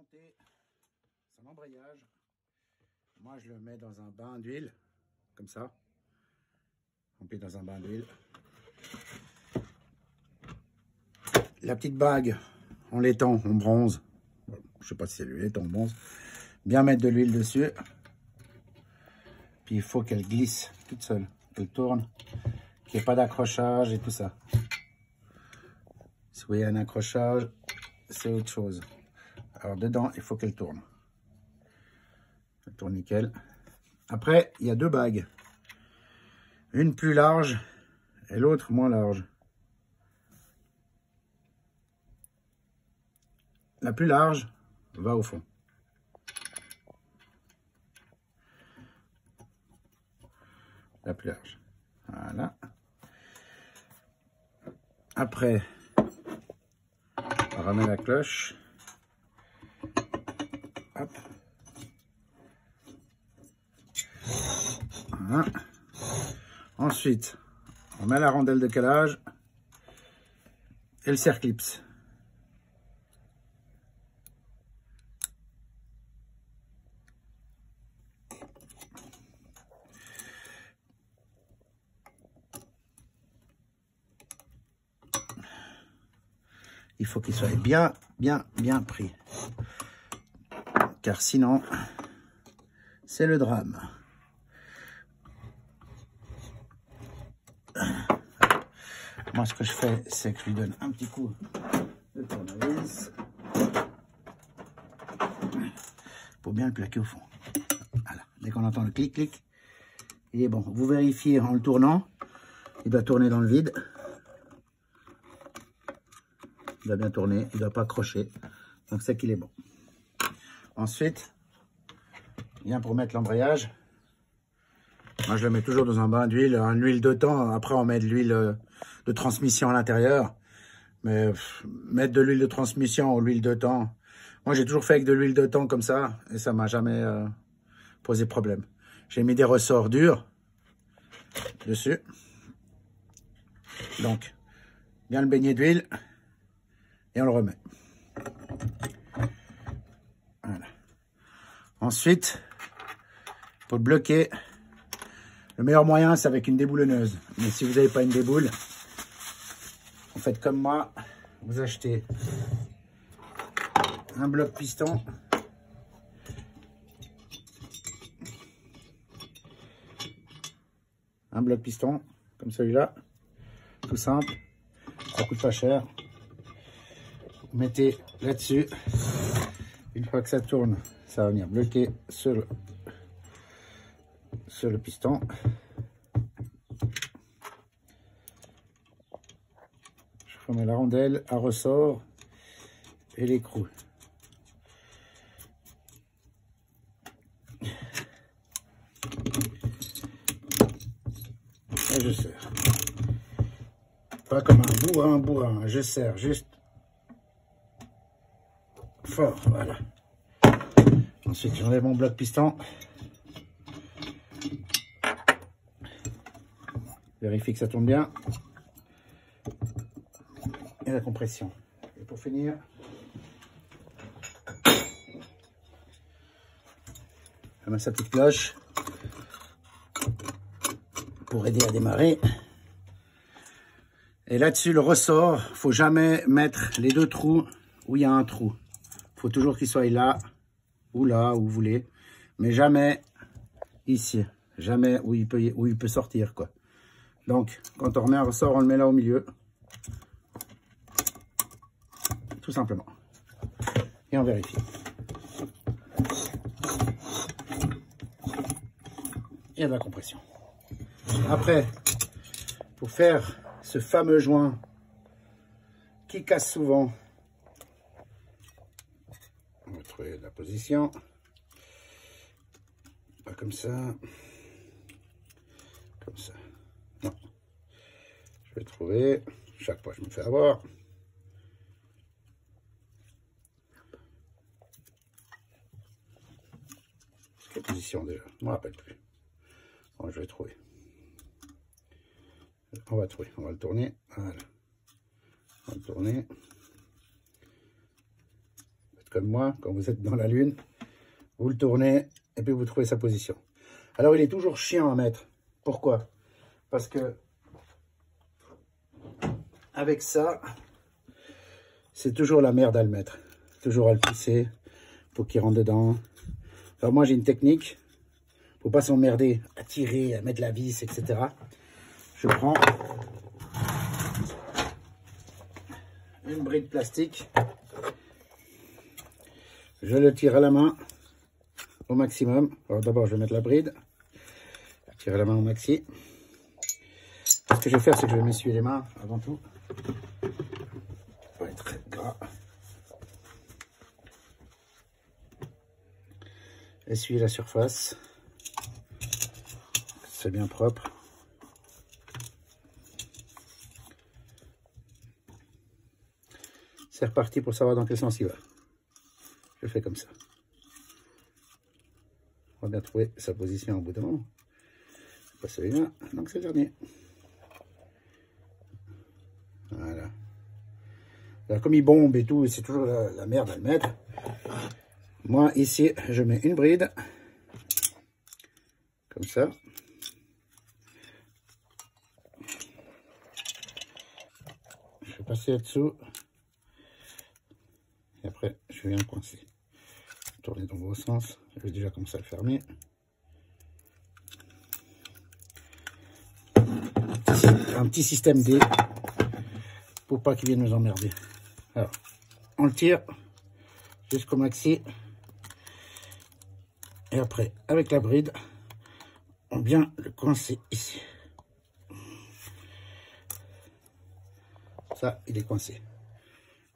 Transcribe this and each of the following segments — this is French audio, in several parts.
monter son embrayage. Moi, je le mets dans un bain d'huile, comme ça. Rempli dans un bain d'huile. La petite bague en laiton, en bronze. Je sais pas si c'est le laiton en bronze. Bien mettre de l'huile dessus. Puis il faut qu'elle glisse toute seule. Elle tourne. Qu'il n'y ait pas d'accrochage et tout ça. Si vous voyez un accrochage, c'est autre chose. Alors dedans, il faut qu'elle tourne. Elle tourne nickel. Après, il y a deux bagues. Une plus large et l'autre moins large. La plus large va au fond. La plus large. Voilà. Après, on remet la cloche. Hop. Voilà. Ensuite, on met la rondelle de calage et le serre-clips. Il faut qu'il soit bien pris. Car sinon, c'est le drame. Moi, ce que je fais, c'est que je lui donne un petit coup de tournevis pour bien le plaquer au fond. Voilà. Dès qu'on entend le clic-clic, il est bon. Vous vérifiez en le tournant. Il doit tourner dans le vide. Il doit bien tourner. Il ne doit pas accrocher. Donc, c'est qu'il est bon. Ensuite, bien pour mettre l'embrayage. Moi, je le mets toujours dans un bain d'huile, une huile de temps. Après, on met de l'huile de transmission à l'intérieur. Mais mettre de l'huile de transmission ou l'huile de temps, moi, j'ai toujours fait avec de l'huile de temps comme ça. Et ça m'a jamais posé problème. J'ai mis des ressorts durs dessus. Donc, bien le baigner d'huile. Et on le remet. Voilà. Ensuite, pour le bloquer, le meilleur moyen, c'est avec une déboulonneuse. Mais si vous n'avez pas une déboule, vous faites comme moi. Vous achetez un bloc piston. Un bloc piston, comme celui-là. Tout simple. Ça coûte pas cher. Vous mettez là-dessus. Une fois que ça tourne, ça va venir bloquer sur le piston. Je remets la rondelle à ressort et l'écrou. Et je serre. Pas comme un bourrin. Je serre juste fort, voilà. Ensuite, j'enlève mon bloc piston. Vérifie que ça tourne bien. Et la compression. Et pour finir, je mets sa petite cloche pour aider à démarrer. Et là-dessus, le ressort, faut jamais mettre les deux trous où il y a un trou. Faut toujours qu'il soit là, où vous voulez, mais jamais ici, jamais où il peut sortir, quoi. Donc, quand on remet un ressort, on le met là au milieu, tout simplement, et on vérifie. Et de la compression. Après, pour faire ce fameux joint qui casse souvent, on va trouver la position, pas comme ça, comme ça, non, je vais trouver, chaque fois je me fais avoir, quelle position déjà, je ne me rappelle plus, bon je vais trouver, on va trouver, on va le tourner, voilà, on va le tourner, comme moi, quand vous êtes dans la lune, vous le tournez et puis vous trouvez sa position. Alors il est toujours chiant à mettre. Pourquoi? Parce que avec ça, c'est toujours la merde à le mettre. Toujours à le pousser pour qu'il rentre dedans. Alors moi j'ai une technique. Faut pas s'emmerder à tirer, à mettre la vis, etc. Je prends une bride plastique. Je le tire à la main au maximum. Alors d'abord je vais mettre la bride. Tirer la main au maxi. Ce que je vais faire, c'est que je vais m'essuyer les mains avant tout. Ça va être très gras. Essuyer la surface. C'est bien propre. C'est reparti pour savoir dans quel sens il va. Je fais comme ça. On va bien trouver sa position au bout d'un moment. Pas celui-là, donc c'est le dernier. Voilà. Alors, comme il bombe et tout, c'est toujours la merde à le mettre. Moi, ici, je mets une bride. Comme ça. Je vais passer là-dessous. Et après, je viens coincer. Tourner dans le bon sens. Je vais déjà commencer à le fermer. Un petit système D pour pas qu'il vienne nous emmerder. Alors, on le tire jusqu'au maxi. Et après, avec la bride, on vient le coincer ici. Ça, il est coincé.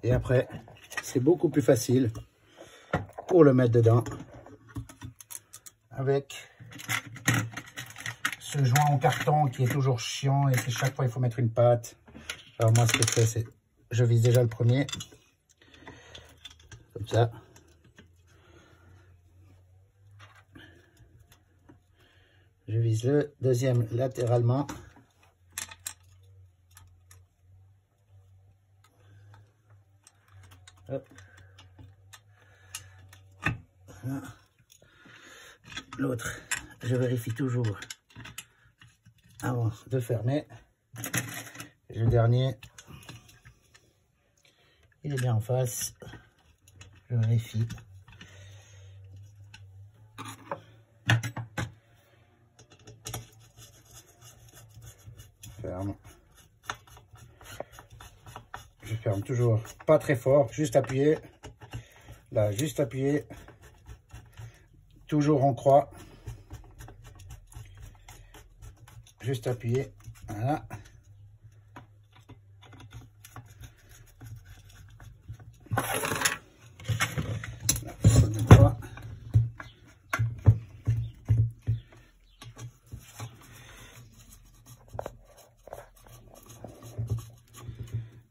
Et après, c'est beaucoup plus facile pour le mettre dedans avec ce joint en carton qui est toujours chiant et que chaque fois il faut mettre une patte. Alors moi, ce que je fais, c'est je vise déjà le premier. Comme ça. Je vise le deuxième latéralement. L'autre, je vérifie toujours avant de fermer. Et le dernier, il est bien en face. Je vérifie. Ferme. Je ferme toujours pas très fort, juste appuyer. Là, juste appuyer. Toujours en croix. Juste appuyer. Voilà. Là, on croix.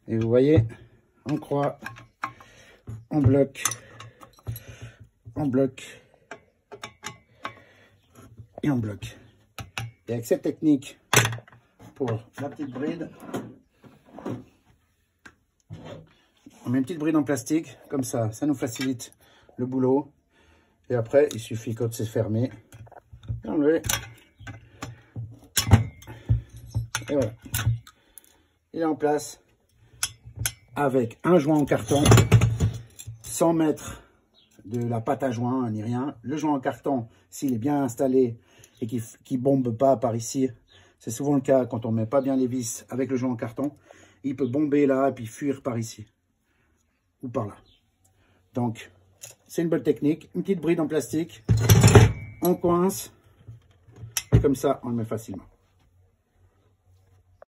Et vous voyez, on croit, on bloque, et on bloque. Et avec cette technique, pour la petite bride, on met une petite bride en plastique, comme ça nous facilite le boulot. Et après, il suffit quand c'est fermé, d'enlever. Et voilà, il est en place. Avec un joint en carton, sans mettre de la pâte à joint ni rien. Le joint en carton, s'il est bien installé et qu'il ne bombe pas par ici, c'est souvent le cas quand on ne met pas bien les vis avec le joint en carton, il peut bomber là et puis fuir par ici ou par là. Donc, c'est une bonne technique. Une petite bride en plastique, on coince et comme ça, on le met facilement.